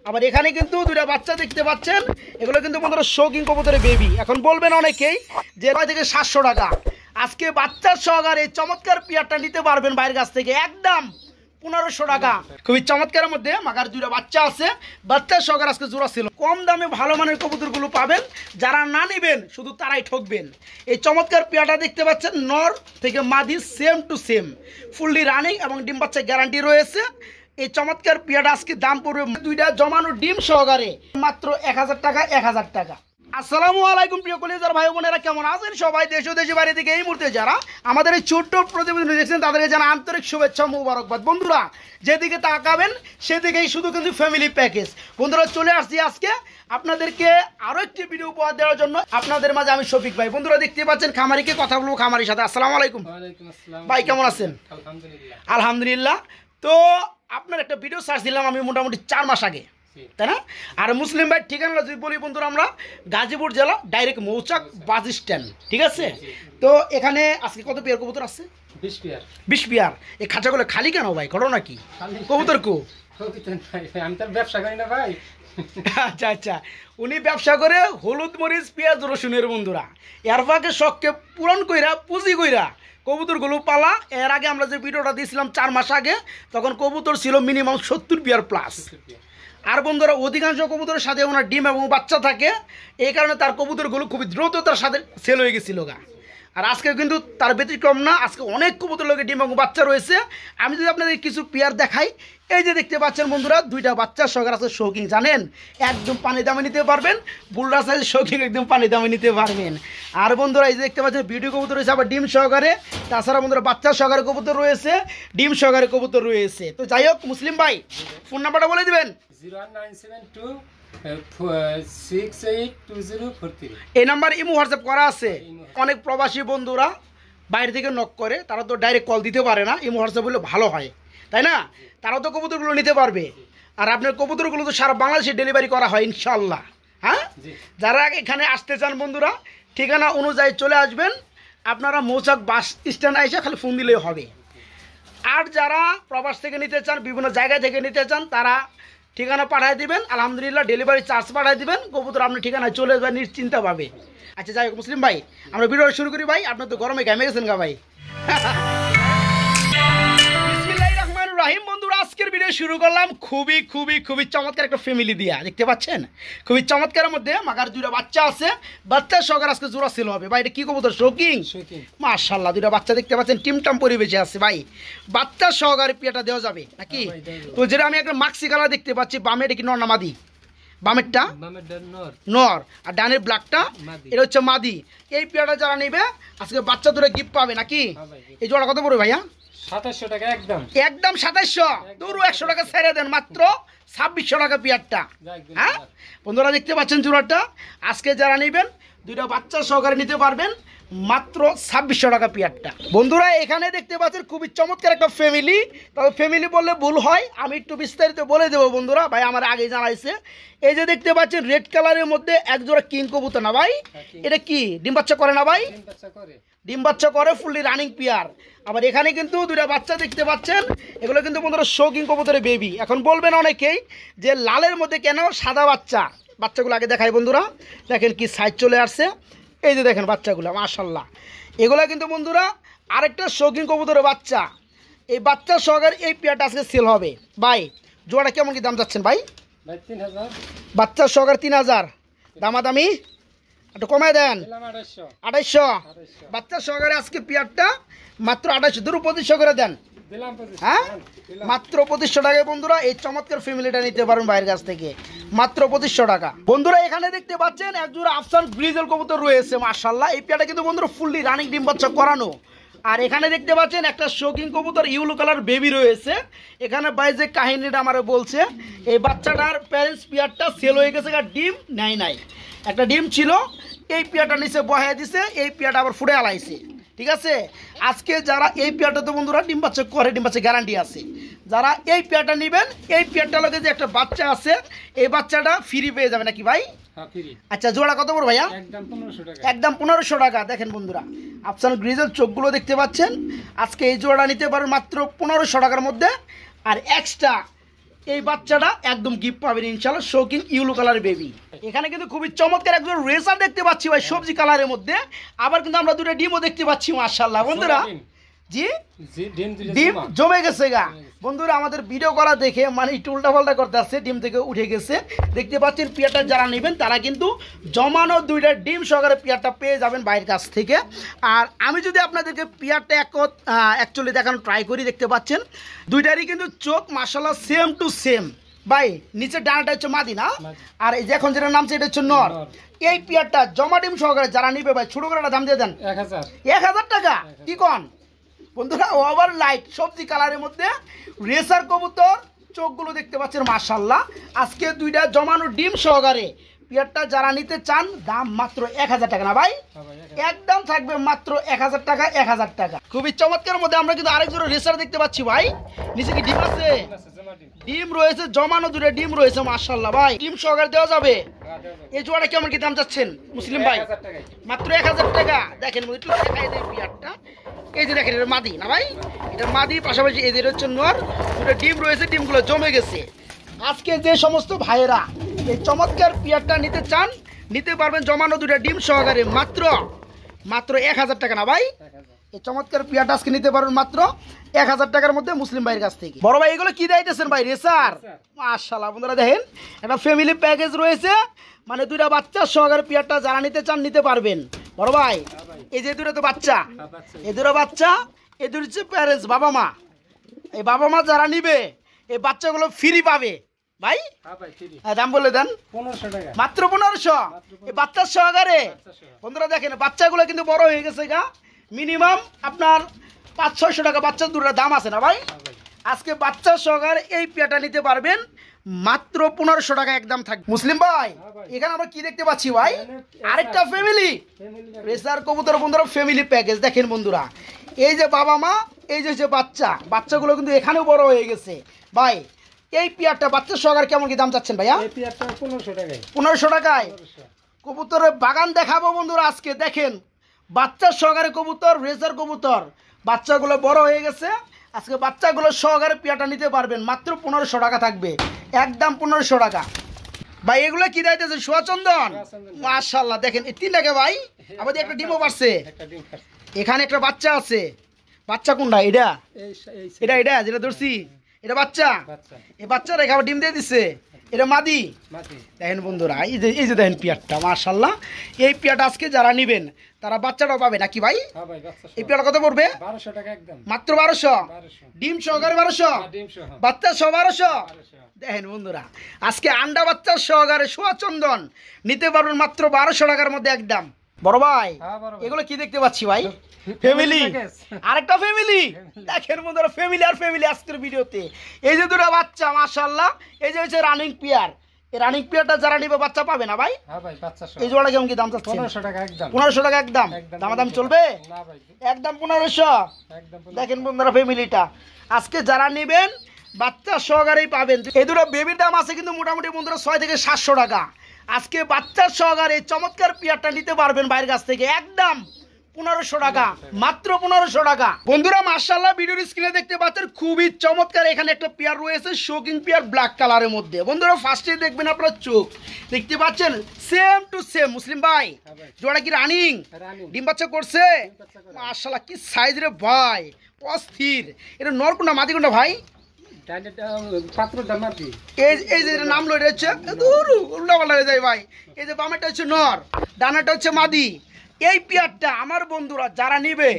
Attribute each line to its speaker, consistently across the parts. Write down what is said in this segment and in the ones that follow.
Speaker 1: আবার এখানে কিন্তু দুইটা বাচ্চা দেখতে পাচ্ছেন, এগুলো কিন্তু বন্ধুরা শৌখিন কবুতরের বেবি। এখন বলবেন অনেকেই যে 6 থেকে 700 টাকা। আজকে বাচ্চার সহকারে এই চমৎকার পেয়ারটা নিতে পারবেন বাইরের কাছ থেকে একদম 1500 টাকা। খুবই চমৎকারের মধ্যে মাগার দুইটা বাচ্চা আছে, বাচ্চার সহকারে আজকে জোড়া ছিল। কম দামে ভালো মানের কবুতরগুলো পাবেন, যারা না নেবেন শুধু তারাই ঠকবেন। এই চমৎকার পেয়ারটা দেখতে পাচ্ছেন, নর থেকে মাদি same to same, fully running এবং ডিম বাচ্চা গ্যারান্টি রয়েছে। এই চমৎকার পেয়ারটা আজকে দাম পড়বে দুইটা জমানো ডিম সহকারে মাত্র 1000 টাকা। 1000 টাকা। আসসালামু আলাইকুম প্রিয় কলিজার ভাই বোনেরা, কেমন আছেন সবাই? দেশ ও দেশের বাইরে থেকে এই মুহূর্তে যারা আমাদের এই ছোট্ট প্রতিবেদন দেখছেন তাদেরকে জানা আন্তরিক শুভেচ্ছা মুবারকবাদ। বন্ধুরা যেদিকে তাকাবেন সেদিকেই শুধু কিন্তু ফ্যামিলি প্যাকেজ। বন্ধুরা চলে আসছি আজকে আপনাদেরকে আরও একটি ভিডিও উপহার দেওয়ার জন্য। আপনাদের মাঝে আমি শফিক ভাই। বন্ধুরা দেখতে পাচ্ছেন খামারিকে কথা বলবো খামারির সাথে। আসসালামু আলাইকুম ভাই, কেমন আছেন? আলহামদুলিল্লাহ। তো আপনার একটা ভিডিও সার্চ দিলাম আমি মোটামুটি 4 মাস আগে, তাই না? আর মুসলিম ভাই ঠিকানা যদি বলি বন্ধুরা, আমরা গাজীপুর জেলা, ডাইরেক্ট মৌচাক বাস স্ট্যান্ড, ঠিক আছে? তো এখানে আজকে কত পেয়ার কবুতর আছে? 20 পেয়ার। এই খাঁচাগুলো খালি কেন ভাই, ঘটনা কি? কবুতর কো?
Speaker 2: আমি তো ব্যবসা করি না ভাই।
Speaker 1: আচ্ছা আচ্ছা, উনি ব্যবসা করে হলুদ মরিচ পেঁয়াজ রসুনের। বন্ধুরা এর ফাঁকে শখকে পূরণ কইরা পুঁজি কইরা কবুতরগুলো পালা। এর আগে আমরা যে ভিডিওটা দিয়েছিলাম 4 মাস আগে, তখন কবুতর ছিল মিনিমাম 70 পেয়ার প্লাস। আর বন্ধুরা অধিকাংশ কবুতরের সাথে ওনার ডিম এবং বাচ্চা থাকে, এই কারণে তার কবুতরগুলো খুবই দ্রুততার সাথে সেল হয়ে গেছিল গা। আর আজকে কিন্তু তার ব্যতিক্রম না, আজকে অনেক কবুতর লোকের ডিম এবং বাচ্চা রয়েছে। আমি যদি আপনাদের কিছু পেয়ার দেখাই, এই যে দেখতে পাচ্ছেন বন্ধুরা, দুইটা বাচ্চার সহকারে আছে শৌখিন। জানেন একদম পানি দামে নিতে পারবেন, বুলরা সাইজ শৌখিন একদম পানি দামে নিতে পারবেন। আর বন্ধুরা এই যে দেখতে পাচ্ছেন ভিডিও কবুতর রয়েছে, আবার ডিম সহকারে। তাছাড়া বন্ধুরা বাচ্চার সহকারে কবুতর রয়েছে, ডিম সহকারে কবুতর রয়েছে। তো যাই হোক মুসলিম ভাই, ফোন নাম্বারটা বলে দিবেন।
Speaker 2: 01972682043।
Speaker 1: এই নাম্বার ইমো হোয়াটসঅ্যাপ করা আছে। অনেক প্রবাসী বন্ধুরা বাইরে থেকে নক করে, তারা তো ডাইরেক্ট কল দিতে পারে না, ইমো হোয়াটসঅ্যাপ হলে ভালো হয়, তাই না? তারাও তো কবুতরগুলো নিতে পারবে। আর আপনার কবুতরগুলো তো সারা বাংলাদেশে ডেলিভারি করা হয় ইনশাল্লাহ। হ্যাঁ, যারা এখানে আসতে চান বন্ধুরা ঠিকানা অনুযায়ী চলে আসবেন। আপনারা মৌচাক বাস স্ট্যান্ড এসে খালি ফোন দিলেই হবে। আর যারা প্রবাস থেকে নিতে চান, বিভিন্ন জায়গা থেকে নিতে চান, তারা ঠিকানা পাঠিয়ে দিবেন, আলহামদুলিল্লাহ ডেলিভারি চার্জ পাঠিয়ে দিবেন, কবুতর আপনার ঠিকানায় চলে যাবে নিশ্চিন্তা পাবে। আচ্ছা যাই হোক মুসলিম ভাই, আমরা ভিডিও শুরু করি ভাই। আপনার তো গরমে ঘামে গেছেন গা ভাই। বিসমিল্লাহির রহমানির রহিম। বন্ধুরা আজকের ভিডিও শুরু করলাম খুবই খুবই খুবই চমৎকার একটা ফ্যামিলি দিয়া। দেখতে পাচ্ছেন খুবই চমৎকারের মধ্যে মাগার দুইটা বাচ্চা আছে, বাচ্চার সহকারে আজকে জোড়া সেল হবে ভাই। এটা কি কবুতর? শৌখিন মাশাআল্লাহ। দুইটা বাচ্চা দেখতে পাচ্ছেন টিমটাম পরিবেশে আছে ভাই, বাচ্চার সহকারে পেয়াটা দেওয়া যাবে নাকি? তো যেটা আমি একটা মাক্সি কালার দেখতে পাচ্ছি, বামে এটা কি নর না মাদি? বামেরটা নর আর ডানের ব্ল্যাকটা এটা হচ্ছে মাদি। এই পেয়ারটা যারা নেবে আজকে বাচ্চা দুটো গিফট পাবে নাকি? এই জোড়া কত পড়বে ভাইয়া?
Speaker 2: 2700 টাকা। একদম
Speaker 1: 2700। দূর 100 টাকা ছেড়ে দেন, মাত্র 2600 টাকা পেয়ারটা। হ্যাঁ বন্ধুরা দেখতে পাচ্ছেন জোড়াটা। আজকে যারা নেবেন দুইটা বাচ্চা সহকারে নিতে পারবেন মাত্র 2600 টাকা পেয়ারটা। বন্ধুরা এখানে দেখতে পাচ্ছেন খুবই চমৎকার একটা ফ্যামিলি। তবে ফ্যামিলি বললে ভুল হয়, আমি একটু বিস্তারিত বলে দেবো বন্ধুরা। ভাই আমার আগেই জানাইছে। এই যে দেখতে পাচ্ছেন রেড কালারের মধ্যে এক জোড়া কিং কবুতর না ভাই? এটা কি ডিম বাচ্চা করে না ভাই? ডিম বাচ্চা করে, ফুললি রানিং পেয়ার। আবার এখানে কিন্তু দুইটা বাচ্চা দেখতে পাচ্ছেন, এগুলো কিন্তু বন্ধুরা শৌখিন কবুতরের বেবি। এখন বলবেন অনেকেই যে লালের মধ্যে কেন সাদা বাচ্চা? বাচ্চাগুলো আগে দেখাই বন্ধুরা, দেখেন কি সাইজ চলে আসছে। এই যে দেখেন বাচ্চাগুলো মাশাআল্লাহ। এগুলো কিন্তু বন্ধুরা আরেকটা শৌখিন কবুতরের বাচ্চা। এই বাচ্চার সহকারে এই পেয়ারটা আজকে সেল হবে ভাই। জোড়াটা কেমন কি দাম যাচ্ছেন ভাই?
Speaker 2: 3000।
Speaker 1: বাচ্চার সহকারে 3000। দামাদামি একটু কমায় দেন। 2800। বাচ্চার সহকারে আজকে পেয়ারটা মাত্র 2800। দূর 2500 করে দেন। হ্যাঁ মাত্র 2500 টাকায় বন্ধুরা এই চমৎকার ফ্যামিলিটা নিতে পারবেন বাইরের কাছ থেকে মাত্র 2500 টাকা। বন্ধুরা এখানে দেখতে পাচ্ছেন এক জোড়া আফসান গ্রিজেল কবুতর রয়েছে মাশাআল্লাহ। এই পেয়ারটা কিন্তু বন্ধুরা ফুললি রানিং ডিম বাচ্চা করানো। আর এখানে দেখতে পাচ্ছেন একটা শৌখিন কবুতর ইউলো কালার বেবি রয়েছে। এখানে ভাই যে কাহিনীটা আমার বলছে, এই বাচ্চাটার প্যারেন্টস পেয়ারটা সেল হয়ে গেছে, ডিম নাই। একটা ডিম ছিল, এই পেয়ারটা নিচে বহাই দিছে, এই পেয়ারটা আবার ফুটে আলাইছে। ঠিক আছে, আজকে যারা এই পেয়ারটা তো বন্ধুরা ডিম বাচ্চা করে, ডিম বাচ্চা গ্যারান্টি আছে। যারা এই পেয়ারটা নেবেন, এই পেয়ারটা লগে যে একটা বাচ্চা আছে, এই বাচ্চাটা ফ্রি পেয়ে যাবে নাকি ভাই? আচ্ছা জোড়া কত পড়বে ভাইয়া? একদম 1500 টাকা। দেখেন বন্ধুরা আফসান গ্রিজেল চোখগুলো দেখতে পাচ্ছেন। আজকে এই জোড়াটা নিতে পারেন মাত্র 1500 টাকার মধ্যে। আর এক্সট্রা এই বাচ্চাটা একদম গিফট পাবেন ইনশাআল্লাহ, শৌকিং ইউলো কালার বেবি। এখানে কিন্তু খুবই চমৎকার একজন রেসার দেখতে পাচ্ছি ভাই, সবজি কালারের মধ্যে। আবার কিন্তু আমরা দুটো ডিমও দেখতে পাচ্ছি মাশাআল্লাহ বন্ধুরা। জি ডিম জমে গেছে গা বন্ধুরা, আমাদের ভিডিও করা দেখে মানে একটু উল্টাপাল্টা করতে আসছে, ডিম থেকে উঠে গেছে। দেখতে পাচ্ছেন পেয়ারটা যারা নেবেন তারা কিন্তু জমানো দুইটা ডিম সহকারে পেয়ারটা পেয়ে যাবেন ভাইয়ের কাছ থেকে। আর আমি যদি আপনাদেরকে পেয়ারটা অ্যাকচুয়ালি দেখানো ট্রাই করি, দেখতে পাচ্ছেন দুইটারই কিন্তু চোখ মাশাআল্লাহ সেম টু সেম। ভাই নিচের ডানাটা হচ্ছে মাদি না, আর এই যে এখন যেটা নামছে এটা হচ্ছে নর। এই পেয়ারটা জমা ডিম সহকারে যারা নিবে ভাই ছোট করে দাম দিয়ে দেন 1000 টাকা। কি কন বন্ধুরা, ওভার লাইট সবজি কালারের মধ্যে রেসার কবুতর, চোখগুলো দেখতে পাচ্ছেন মাশাআল্লাহ। আজকে দুইটা জমানো ডিম সহকারে পেয়ারটা যারা নিতে চান দাম মাত্র 1000 টাকা না ভাই, একদম থাকবে মাত্র 1000 টাকা 1000 টাকা। খুবই চমৎকার মধ্যে আমরা কিন্তু আরেক জোড়া রেসার দেখতে পাচ্ছি ভাই। নিচে কি ডিম আছে? ডিম রয়েছে, জমানো দুটো ডিম রয়েছে মাশাআল্লাহ ভাই, ডিম সহকারে দেওয়া যাবে। এই জোড়াটা কেমন কি দাম চাচ্ছেন মুসলিম ভাই? মাত্র 1000 টাকা। দেখেন একটু দেখাই দেয় পেয়ারটা, এই যে দেখেন এটা মাদি না ভাই, এটা মাদি, পাশাপাশি এদের হচ্ছে নর, দুটো ডিম রয়েছে, ডিমগুলো জমে গেছে। আজকে যে সমস্ত ভাইয়েরা এই চমৎকার পেয়ারটা নিতে চান নিতে পারবেন জমানো দুটো ডিম সহকারে মাত্র 1000 টাকা না ভাই। এই চমৎকার পেয়ারটা আজকে নিতে পারবেন মাত্র 1000 টাকার মধ্যে মুসলিম ভাইয়ের কাছ থেকে। বড় ভাই এগুলো কি দিতেছেন ভাই? রেসার মাশাআল্লাহ বন্ধুরা, দেখেন একটা ফ্যামিলি প্যাকেজ রয়েছে, মানে দুইটা বাচ্চা সহকারে পেয়ারটা যারা নিতে চান নিতে পারবেন। বড় ভাই এই যে দুটো তো বাচ্চা, এই দুটো বাচ্চা, এই দুটো হচ্ছে প্যারেন্টস, বাবা মা। এই বাবা মা যারা নিবে এই বাচ্চাগুলো ফ্রি পাবে ভাই। দাম বলে দেন
Speaker 2: 1500 টাকা,
Speaker 1: মাত্র 1500 এই বাচ্চার সহকারে। বন্ধুরা দেখেন বাচ্চাগুলো কিন্তু বড় হয়ে গেছে গা, মিনিমাম আপনার 500-600 টাকা বাচ্চার দুটোর দাম আছে না ভাই। আজকে বাচ্চা সহকারে এই পেয়ারটা নিতে পারবেন মাত্র 1500 টাকা একদম থাকবে। মুসলিম ভাই এখানে আমরা কি দেখতে পাচ্ছি ভাই? আরেকটা ফ্যামিলি রেসার কবুতর বন্ধুরা, ফ্যামিলি প্যাকেজ। দেখেন বন্ধুরা, এই যে বাবা মা, এই যে হচ্ছে বাচ্চা, বাচ্চাগুলো কিন্তু এখানেও বড় হয়ে গেছে ভাই। এই পেয়ারটা বাচ্চা সহকারে কেমন কি দাম চাচ্ছেন ভাইয়া?
Speaker 2: 1500 টাকায়।
Speaker 1: 1500 টাকায় কবুতরের বাগান দেখাবো বন্ধুরা আজকে। দেখেন বাচ্চা সহকারে কবুতর, রেসার কবুতর, বাচ্চাগুলো বড় হয়ে গেছে। আজকে বাচ্চাগুলো সহকারে পেয়ারটা নিতে পারবেন মাত্র 1500 টাকা থাকবে, একদম 1500 টাকা ভাই। এগুলো কি দিতেছে? সোয়াচন্দন মাশাআল্লাহ। দেখেন এই তিনটাকে ভাই, আমাদের একটা ডিমও পারছে, এখানে একটা বাচ্চা আছে। বাচ্চা কোনটা? এটা এটা এটা যেটা ধরছি এটা বাচ্চা। এই বাচ্চারা খাবার ডিম দিয়ে দিচ্ছে, এটা মাদি। দেখেন বন্ধুরা এই যে দেখেন পেয়ারটা মাশাআল্লাহ। এই পেয়ারটা আজকে যারা নিবেন তারা বাচ্চাটাও পাবে নাকি ভাই? এই পেয়ারটা কত পড়বে?
Speaker 2: 1200 টাকা একদম,
Speaker 1: মাত্র 1200 ডিম সহকারে 1200 বাচ্চা সহ 1200। দেখেন বন্ধুরা আজকে আন্ডা বাচ্চা সহকারে সোয়াচন্দন নিতে পারবেন মাত্র 1200 টাকার মধ্যে একদম। বড় ভাই এগুলো কি দেখতে পাচ্ছি ভাই? ফ্যামিলি, আরেকটা ফ্যামিলি। দেখেন বন্ধুরা ফ্যামিলি আর ফ্যামিলি আজকের ভিডিওতে। এই যে দুটো বাচ্চা মাশাআল্লাহ, এই যে হচ্ছে রানিং পেয়ার। এই রানিং পেয়ারটা যারা নিবে বাচ্চা পাবে না ভাই? এই জোড়া কেমন কি দাম চাচ্ছেন?
Speaker 2: 1500 টাকা একদম।
Speaker 1: 1500 টাকা একদম, দামাদাম চলবে একদম 1500। দেখেন বন্ধুরা ফ্যামিলিটা আজকে যারা নেবেন বাচ্চা সহকারেই পাবেন। এই দুটো বেবির দাম আছে কিন্তু মোটামুটি বন্ধুরা 600 থেকে 700 টাকা। আজকে বাচ্চার সহকারে চমৎকার পেয়ারটা নিতে পারবেন ভাইয়ের কাছ থেকে একদম 1500 টাকা, মাত্র 1500 টাকা। বন্ধুরা মাশাআল্লাহ ভিডিওর স্ক্রিনে দেখতে পাচ্ছেন খুবই চমৎকার এখানে একটা পেয়ার রয়েছে, শোকিং পেয়ার ব্ল্যাক কালারের মধ্যে। বন্ধুরা ফার্স্টে দেখবেন আপনার চোখ দেখতে পাচ্ছেন সেম টু সেম। মুসলিম ভাই জোড়া কি রানিং? ডিম বাচ্চা করছে মাশাআল্লাহ, কি সাইজ রে ভাই, অস্থির। এটা নর কোনটা মাদি কোনটা ভাই? এই যে নাম লো এটা হচ্ছে উল্টা পাল্টা হয়ে যায় ভাই। এই যে বামেরটা হচ্ছে নর, ডানাটা হচ্ছে মাদি। এই পেয়ারটা আমার বন্ধুরা যারা নিবে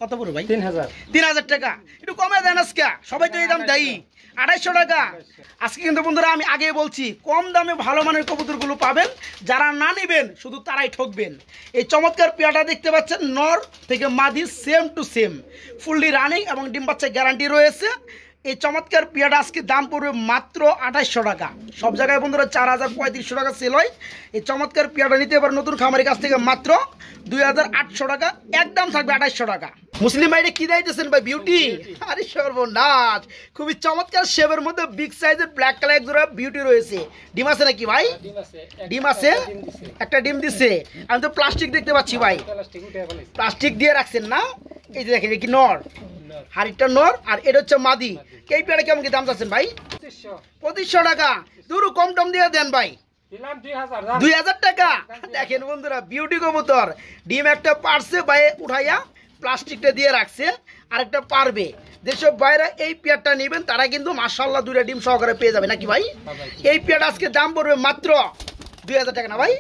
Speaker 1: কত পড়বে ভাই? 3000 টাকা। একটু কমে দেন আজকে, সবাই তো এই দাম দেয় 2800 টাকা। আজকে কিন্তু বন্ধুরা আমি আগে বলছি কম দামে ভালো মানের কবুতরগুলো পাবেন, যারা না নেবেন শুধু তারাই ঠকবেন। এই চমৎকার পেয়ারটা দেখতে পাচ্ছেন নর থেকে মাদি same to same, fully running এবং ডিম বাচ্চা গ্যারান্টি রয়েছে। এই চমৎকার পেয়ারটা আজকে দাম পড়বে মাত্র 2800 টাকা। সব জায়গায় বন্ধুরা 4000-3500 টাকা সেল হয়। এই চমৎকার পেয়ারটা নিতে পারেন নতুন খামারের কাছ থেকে মাত্র 2800 টাকা, একদম থাকবে 2800 টাকা। মুসলিম ভাইরে কি দিতেছেন ভাই? বিউটি। আরে সর্বনাশ, খুবই চমৎকার শেপের মধ্যে বিগ সাইজের ব্ল্যাক কালার এক জোড়া বিউটি রয়েছে। ডিম আছে নাকি ভাই? ডিম আছে, একটা ডিম দিচ্ছে। আমি তো প্লাস্টিক দেখতে পাচ্ছি ভাই, প্লাস্টিক দিয়ে রাখছেন না? এই যে দেখেন কি নর, হাড়িটা নর আর এটা হচ্ছে মাদি। এই পেয়ারে কেমন কি দাম চাচ্ছেন ভাই? 2500 টাকা। দুরু কম টম দিয়ে দেন ভাই,
Speaker 2: দিলাম 2000
Speaker 1: 2000 টাকা। দেখেন বন্ধুরা, বিউটি কবুতর ডিম একটা পারছে বাইরে উঠাইয়া প্লাস্টিকটা দিয়ে রাখছে, আরেকটা পারবে। যেসব বাইরে এই পেয়ারটা নেবেন তারা কিন্তু মাশাআল্লাহ দুইটা ডিম সহকারে পেয়ে যাবে নাকি ভাই? এই পেয়ারটা আজকে দাম পড়বে মাত্র 2000 টাকা না ভাই?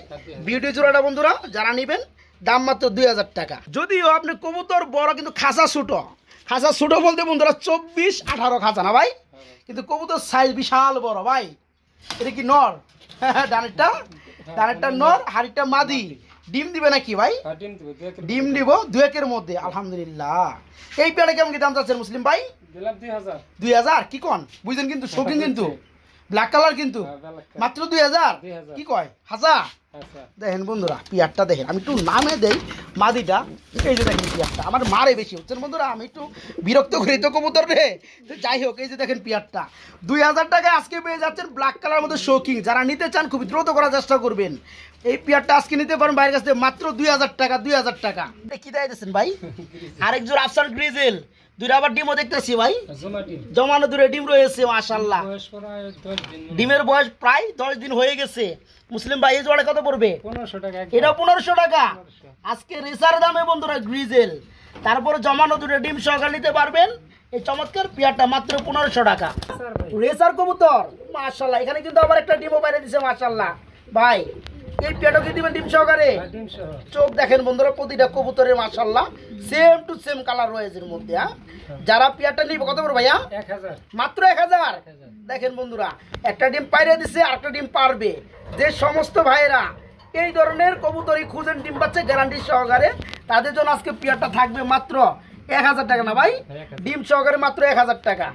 Speaker 1: বিউটি জোড়াটা বন্ধুরা যারা নেবেন দাম মাত্র 2000 টাকা। যদিও আপনি কবুতর বড় কিন্তু খাঁচা ছোটো বলতে বন্ধুরা 24-18 খাঁচা না ভাই, কিন্তু কবুতর সাইজ বিশাল বড় ভাই। এটা কি নর? ডানেরটা নর, হাড়িটা মাদি। ডিম দিবে নাকি ভাই? ডিম দিব 2-1 মধ্যে আলহামদুলিল্লাহ। এই পেয়ারে কেমন কি দাম চাচ্ছেন মুসলিম ভাই?
Speaker 2: দিলাম 2000
Speaker 1: 2000 কি কন বুঝছেন কিন্তু শৌখিন কিন্তু ব্ল্যাক কালার কিন্তু মাত্র 2000 কি কয় হাজা।
Speaker 2: আচ্ছা
Speaker 1: দেখেন বন্ধুরা পিয়ারটা দেখেন, আমি একটু নামে দেই মাদিটা। এই যে দেখেন পিয়ারটা আমার মারে বেশি হচ্ছেন বন্ধুরা, আমি একটু বিরক্ত করি তো কবুতর রে। যাই হোক, এই যে দেখেন পিয়ারটা 2000 টাকায় আজকে পেয়ে যাচ্ছেন ব্ল্যাক কালার মধ্যে শৌখিন। যারা নিতে চান খুব দ্রুত করার চেষ্টা করবেন। এই পিয়ারটা আজকে নিতে পারেন বাইরের কাছ থেকে মাত্র 2000 টাকা। 2000 টাকা কি দেয় দিচ্ছেন ভাই? আরেক জোর আফসান গ্রিজেল, দুইটা আবার ডিমও দেখতেছি ভাই, জমানো দূরে ডিম রয়েছে মাশাআল্লাহ। ডিমের বয়স প্রায় 10 দিন হয়ে গেছে। মুসলিম ভাই এই জোড়া কত পড়বে?
Speaker 2: 1500 টাকা।
Speaker 1: এটা 1500 টাকা আজকে রেসার দামে বন্ধুরা গ্রিজেল। তারপরে জমানো দূরে ডিম সহকারে নিতে পারবেন এই চমৎকার পেয়ারটা মাত্র 1500 টাকা। রেসার কবুতর মাশাআল্লাহ, এখানে কিন্তু আবার একটা ডিমও বাইরে দিছে মাশাআল্লাহ ভাই। এই পেয়ারটা কি দিবেন ডিম সহকারে? চোখ দেখেন বন্ধুরা, প্রতিটা কবুতরের মাশাআল্লাহ সেম টু সেম কালার রয়েছে এর মধ্যে। যারা পেয়ারটা নিবে কত করে ভাইয়া?
Speaker 2: 1000
Speaker 1: মাত্র 1000। দেখেন বন্ধুরা, একটা ডিম পাইরে দিছে আর একটা ডিম পারবে। যে সমস্ত ভাইরা এই ধরনের কবুতরই খুঁজেন ডিম পাচ্ছে গ্যারান্টি সহকারে, তাদের জন্য আজকে পেয়ারটা থাকবে মাত্র 1000 টাকা না ভাই? ডিম সহকারে মাত্র 1000 টাকা।